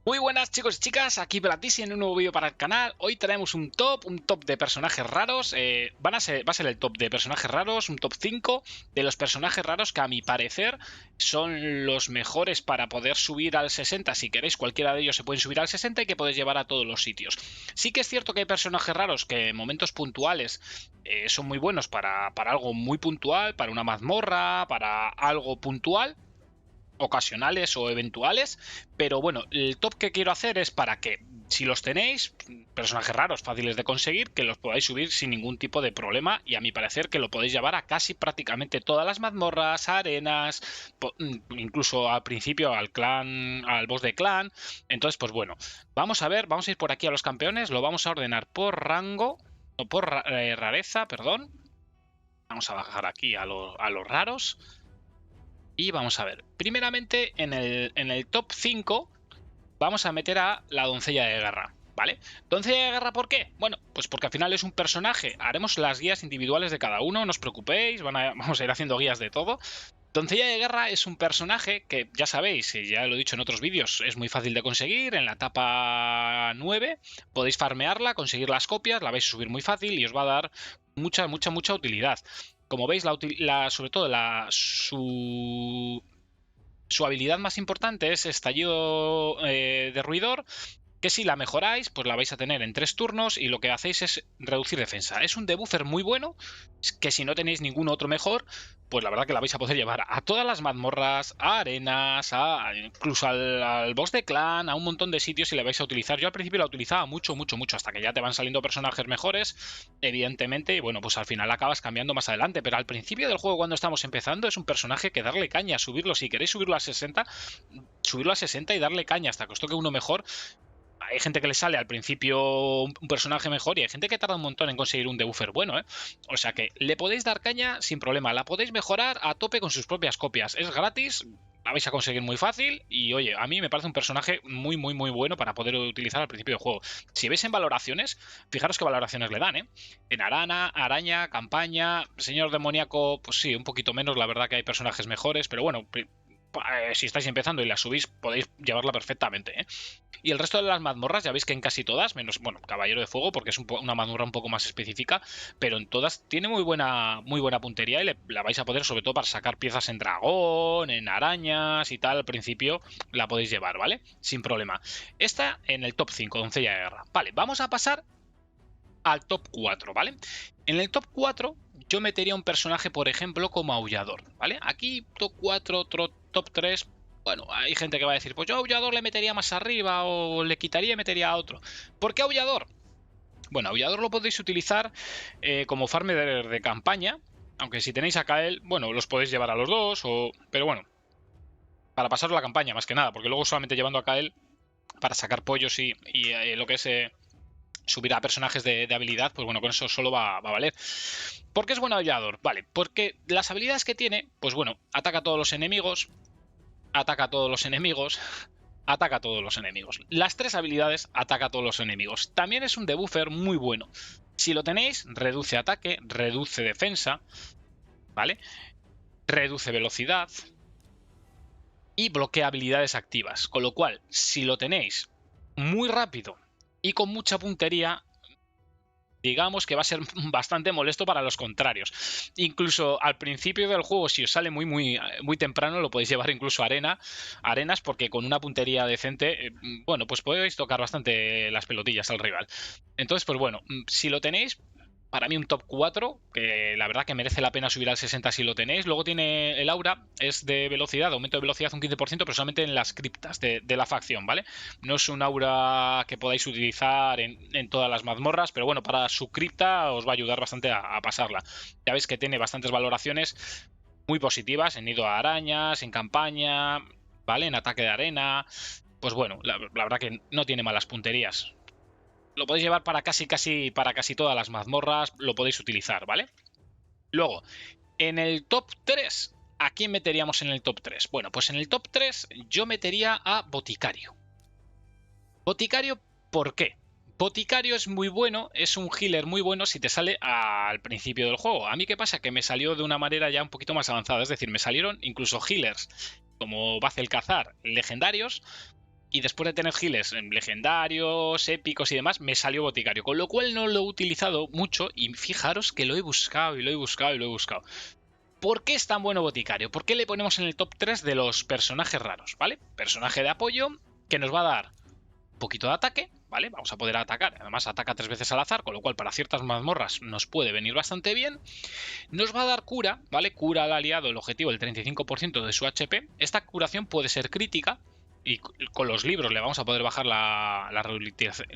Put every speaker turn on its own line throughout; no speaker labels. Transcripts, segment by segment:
Muy buenas chicos y chicas, aquí Platisi en un nuevo vídeo para el canal. Hoy traemos un top de personajes raros. Va a ser el top de personajes raros, un top 5 de los personajes raros que a mi parecer son los mejores para poder subir al 60. Si queréis, cualquiera de ellos se pueden subir al 60 y que podéis llevar a todos los sitios. Sí que es cierto que hay personajes raros que en momentos puntuales son muy buenos para algo muy puntual, para una mazmorra, para algo puntual, ocasionales o eventuales, pero bueno, el top que quiero hacer es para que, si los tenéis, personajes raros fáciles de conseguir, que los podáis subir sin ningún tipo de problema, y a mi parecer que lo podéis llevar a casi prácticamente todas las mazmorras, arenas, incluso al principio al clan, al boss de clan. Entonces pues bueno, vamos a ver, vamos a ir por aquí a los campeones, lo vamos a ordenar por rango, o por rareza, perdón. Vamos a bajar aquí a los raros. Y vamos a ver, primeramente en el top 5 vamos a meter a la doncella de guerra, ¿vale? ¿Doncella de guerra por qué? Bueno, pues porque al final es un personaje, haremos las guías individuales de cada uno, no os preocupéis, vamos a ir haciendo guías de todo. Doncella de guerra es un personaje que, ya sabéis, y ya lo he dicho en otros vídeos, es muy fácil de conseguir. En la etapa 9 podéis farmearla, conseguir las copias, la vais a subir muy fácil y os va a dar mucha utilidad. Como veis, sobre todo su habilidad más importante es estallido de ruidor, que si la mejoráis, pues la vais a tener en 3 turnos y lo que hacéis es reducir defensa. Es un debuffer muy bueno, que si no tenéis ningún otro mejor, pues la verdad que la vais a poder llevar a todas las mazmorras, a arenas, incluso al boss de clan, a un montón de sitios y la vais a utilizar. Yo al principio la utilizaba mucho, hasta que ya te van saliendo personajes mejores, evidentemente, y bueno, pues al final acabas cambiando más adelante, pero al principio del juego, cuando estamos empezando, es un personaje que darle caña, subirlo, si queréis subirlo a 60, subirlo a 60 y darle caña hasta que os toque uno mejor. Hay gente que le sale al principio un personaje mejor y hay gente que tarda un montón en conseguir un debuffer bueno, ¿eh? O sea que le podéis dar caña sin problema, la podéis mejorar a tope con sus propias copias. Es gratis, la vais a conseguir muy fácil y oye, a mí me parece un personaje muy bueno para poder utilizar al principio del juego. Si veis en valoraciones, fijaros qué valoraciones le dan, ¿eh? En araña, campaña, señor demoníaco, pues sí, un poquito menos, la verdad que hay personajes mejores, pero bueno, si estáis empezando y la subís, podéis llevarla perfectamente, ¿eh? Y el resto de las mazmorras, ya veis que en casi todas, menos, bueno, Caballero de Fuego, porque es una mazmorra un poco más específica, pero en todas tiene muy buena puntería y la vais a poder, sobre todo para sacar piezas en dragón, en arañas y tal, al principio la podéis llevar, ¿vale? Sin problema. Esta en el top 5, Doncella de Guerra. Vale, vamos a pasar al top 4, ¿vale? En el top 4 yo metería un personaje, por ejemplo, como Aullador, ¿vale? Aquí top 4, top 3, bueno, hay gente que va a decir, pues yo a Aullador le metería más arriba o le quitaría y metería a otro. ¿Por qué Aullador? Bueno, Aullador lo podéis utilizar como farmer de campaña, aunque si tenéis a Kael, bueno, los podéis llevar a los dos, pero bueno, para pasaros la campaña más que nada, porque luego solamente llevando a Kael para sacar pollos y lo que es subir a personajes de habilidad, pues bueno, con eso solo va a valer. ¿Por qué es buen aullador? Vale, porque las habilidades que tiene, pues bueno, ataca a todos los enemigos, ataca a todos los enemigos, ataca a todos los enemigos. Las 3 habilidades ataca a todos los enemigos. También es un debuffer muy bueno. Si lo tenéis, reduce ataque, reduce defensa, ¿vale? Reduce velocidad y bloquea habilidades activas. Con lo cual, si lo tenéis muy rápido y con mucha puntería, digamos que va a ser bastante molesto para los contrarios. Incluso al principio del juego, si os sale muy temprano, lo podéis llevar incluso a arenas, porque con una puntería decente, bueno, pues podéis tocar bastante las pelotillas al rival. Entonces, pues bueno, si lo tenéis, para mí un top 4, que la verdad que merece la pena subir al 60 si lo tenéis. Luego tiene el aura, es de velocidad, aumento de velocidad un 15%, pero solamente en las criptas de la facción, ¿vale? No es un aura que podáis utilizar en todas las mazmorras, pero bueno, para su cripta os va a ayudar bastante a pasarla. Ya veis que tiene bastantes valoraciones muy positivas en nido a arañas, en campaña, ¿vale? En ataque de arena. Pues bueno, la verdad que no tiene malas punterías. Lo podéis llevar para casi todas las mazmorras, lo podéis utilizar, ¿vale? Luego, en el top 3, ¿a quién meteríamos en el top 3? Bueno, pues en el top 3 yo metería a Boticario. Boticario, ¿por qué? Boticario es muy bueno, es un healer muy bueno si te sale al principio del juego. A mí qué pasa, que me salió de una manera ya un poquito más avanzada, es decir, me salieron incluso healers como Bazelcazar legendarios, y después de tener healers legendarios, épicos y demás, me salió boticario, con lo cual no lo he utilizado mucho y fijaros que lo he buscado y lo he buscado y lo he buscado. ¿Por qué es tan bueno boticario? ¿Por qué le ponemos en el top 3 de los personajes raros? ¿Vale? Personaje de apoyo que nos va a dar un poquito de ataque, ¿vale? Vamos a poder atacar, además ataca 3 veces al azar, con lo cual para ciertas mazmorras nos puede venir bastante bien. Nos va a dar cura, ¿vale? Cura al aliado el objetivo del 35% de su HP. Esta curación puede ser crítica, y con los libros le vamos a poder bajar la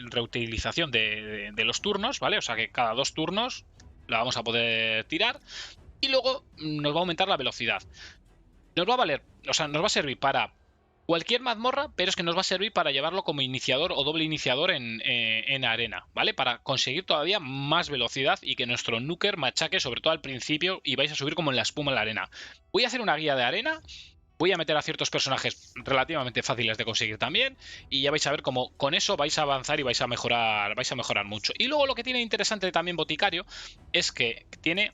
reutilización de los turnos, ¿vale? O sea que cada 2 turnos la vamos a poder tirar. Y luego nos va a aumentar la velocidad. Nos va a valer, o sea, nos va a servir para cualquier mazmorra, pero es que nos va a servir para llevarlo como iniciador o doble iniciador en arena, ¿vale? Para conseguir todavía más velocidad y que nuestro nuker machaque, sobre todo al principio, y vais a subir como en la espuma en la arena. Voy a hacer una guía de arena. Voy a meter a ciertos personajes relativamente fáciles de conseguir también, y ya vais a ver cómo con eso vais a avanzar y vais a mejorar mucho. Y luego lo que tiene interesante también Boticario es que tiene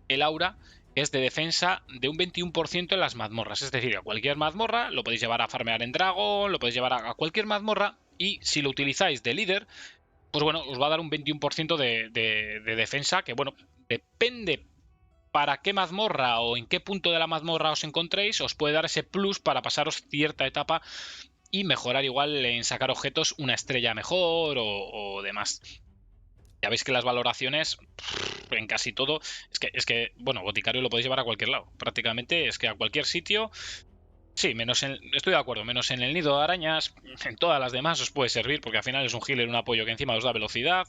el aura es de defensa de un 21% en las mazmorras. Es decir, a cualquier mazmorra lo podéis llevar a farmear en Dragon, lo podéis llevar a cualquier mazmorra, y si lo utilizáis de líder, pues bueno, os va a dar un 21% de defensa, que bueno, depende para qué mazmorra o en qué punto de la mazmorra os encontréis, os puede dar ese plus para pasaros cierta etapa y mejorar igual en sacar objetos una estrella mejor o demás. Ya veis que las valoraciones en casi todo, es que bueno, Boticario lo podéis llevar a cualquier lado, prácticamente es que a cualquier sitio. Sí, estoy de acuerdo, menos en el nido de arañas, en todas las demás os puede servir, porque al final es un healer, un apoyo que encima os da velocidad,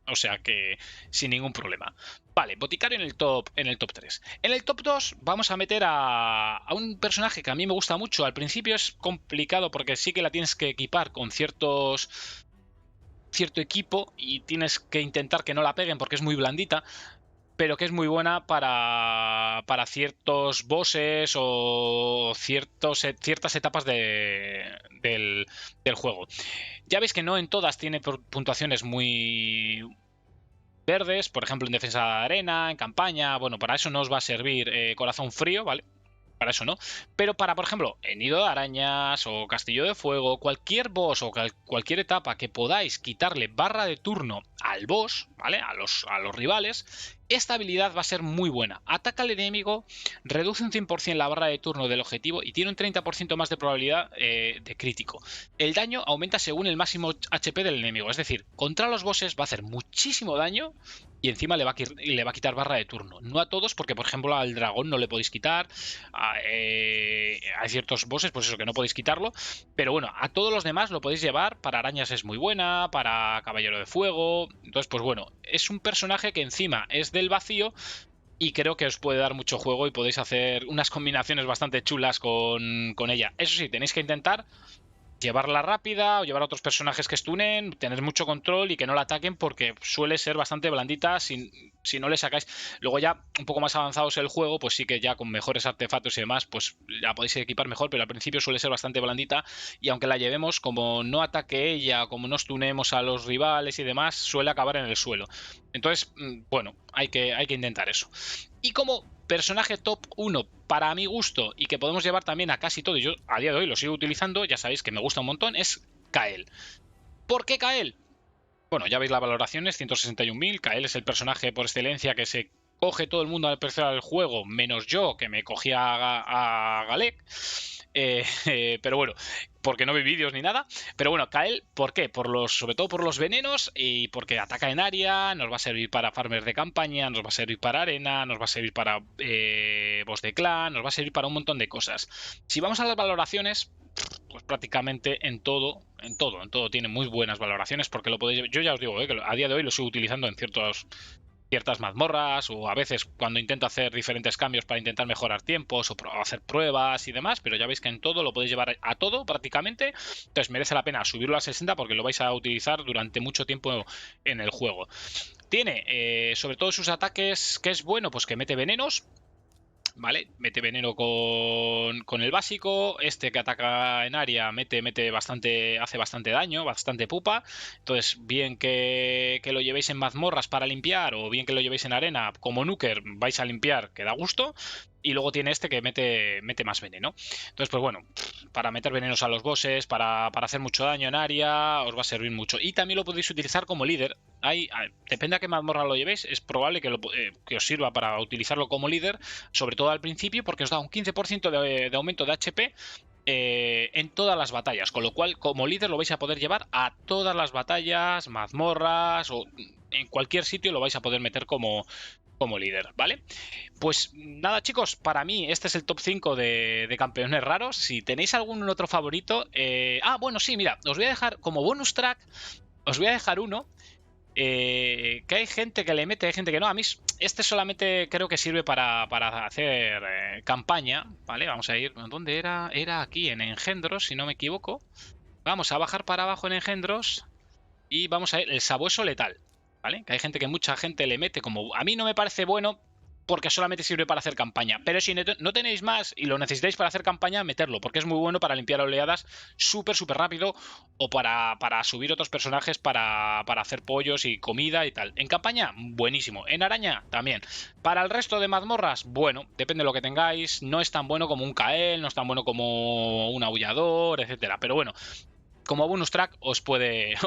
o sea que sin ningún problema. Vale, Boticario en el top 3. En el top 2 vamos a meter a un personaje que a mí me gusta mucho. Al principio es complicado porque sí que la tienes que equipar con cierto equipo y tienes que intentar que no la peguen porque es muy blandita, pero que es muy buena para ciertos bosses o ciertas etapas del juego. Ya veis que no en todas tiene puntuaciones muy verdes, por ejemplo en defensa de arena, en campaña. Bueno, para eso no os va a servir corazón frío, ¿vale? Para eso no. Pero para, por ejemplo, en nido de arañas o castillo de fuego, cualquier boss o cualquier etapa que podáis quitarle barra de turno al boss, ¿vale? A los rivales, esta habilidad va a ser muy buena. Ataca al enemigo, reduce un 100% la barra de turno del objetivo y tiene un 30% más de probabilidad de crítico. El daño aumenta según el máximo HP del enemigo. Es decir, contra los bosses va a hacer muchísimo daño y encima le va a quitar barra de turno. No a todos, porque por ejemplo al dragón no le podéis quitar. Hay ciertos bosses, pues eso, que no podéis quitarlo. Pero bueno, a todos los demás lo podéis llevar. Para arañas es muy buena, para caballero de fuego. Entonces, pues bueno, es un personaje que encima es del vacío y creo que os puede dar mucho juego y podéis hacer unas combinaciones bastante chulas con ella. Eso sí, tenéis que intentar llevarla rápida o llevar a otros personajes que stunen, tener mucho control y que no la ataquen porque suele ser bastante blandita si no le sacáis. Luego ya un poco más avanzados el juego, pues sí que ya con mejores artefactos y demás, pues la podéis equipar mejor, pero al principio suele ser bastante blandita y aunque la llevemos, como no ataque ella, como no stunemos a los rivales y demás, suele acabar en el suelo. Entonces, bueno, hay que intentar eso. Y como personaje top 1 para mi gusto y que podemos llevar también a casi todo, y yo a día de hoy lo sigo utilizando, ya sabéis que me gusta un montón, es Kael. ¿Por qué Kael? Bueno, ya veis las valoraciones, 161.000. Kael es el personaje por excelencia que se coge todo el mundo al precio del juego, menos yo, que me cogía a Galek. Pero bueno, porque no vi vídeos ni nada. Pero bueno, Kael, ¿por qué? Sobre todo por los venenos y porque ataca en área, nos va a servir para farmers de campaña, nos va a servir para arena, nos va a servir para boss de clan, nos va a servir para un montón de cosas. Si vamos a las valoraciones, pues prácticamente en todo tiene muy buenas valoraciones porque lo podéis. Yo ya os digo, que a día de hoy lo sigo utilizando en ciertas mazmorras o a veces cuando intento hacer diferentes cambios para intentar mejorar tiempos o hacer pruebas y demás, pero ya veis que en todo lo podéis llevar a todo prácticamente, entonces merece la pena subirlo a 60 porque lo vais a utilizar durante mucho tiempo en el juego. Tiene sobre todo sus ataques, que es bueno, pues que mete venenos, ¿vale? Mete veneno con el básico. Este que ataca en área mete bastante, hace bastante daño, bastante pupa. Entonces, bien que lo llevéis en mazmorras para limpiar o bien que lo llevéis en arena como nuker, vais a limpiar, que da gusto. Y luego tiene este que mete más veneno. Entonces, pues bueno, para meter venenos a los bosses, para hacer mucho daño en área, os va a servir mucho. Y también lo podéis utilizar como líder. Depende a qué mazmorra lo llevéis, es probable que os sirva para utilizarlo como líder, sobre todo al principio, porque os da un 15% de aumento de HP en todas las batallas, con lo cual como líder lo vais a poder llevar a todas las batallas, mazmorras o en cualquier sitio lo vais a poder meter como líder, ¿vale? Pues nada, chicos, para mí este es el top 5 de campeones raros. Si tenéis algún otro favorito... bueno, sí, mira, os voy a dejar como bonus track, os voy a dejar uno que hay gente que le mete, hay gente que no. A mí este solamente creo que sirve para hacer campaña, ¿vale? Vamos a ir... ¿Dónde era? Era aquí, en engendros, si no me equivoco. Vamos a bajar para abajo en engendros y vamos a ir el sabueso letal, ¿vale? Que hay gente que mucha gente le mete como... A mí no me parece bueno porque solamente sirve para hacer campaña. Pero si no tenéis más y lo necesitáis para hacer campaña, meterlo, porque es muy bueno para limpiar oleadas súper rápido o para subir otros personajes para hacer pollos y comida y tal. En campaña, buenísimo. En araña, también. Para el resto de mazmorras, bueno, depende de lo que tengáis. No es tan bueno como un Kael, no es tan bueno como un aullador, etcétera. Pero bueno, como bonus track os puede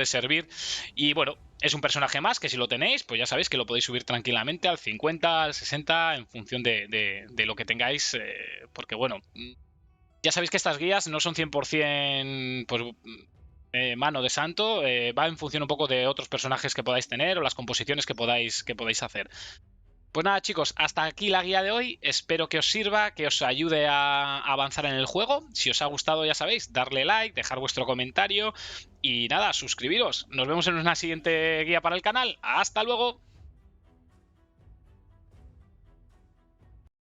servir. Y bueno, es un personaje más que si lo tenéis, pues ya sabéis que lo podéis subir tranquilamente al 50, al 60, en función de lo que tengáis. Porque bueno, ya sabéis que estas guías no son 100% pues, mano de santo. Va en función un poco de otros personajes que podáis tener o las composiciones que podáis hacer. Pues nada, chicos, hasta aquí la guía de hoy. Espero que os sirva, que os ayude a avanzar en el juego. Si os ha gustado, ya sabéis, darle like, dejar vuestro comentario y nada, suscribiros. Nos vemos en una siguiente guía para el canal. ¡Hasta luego!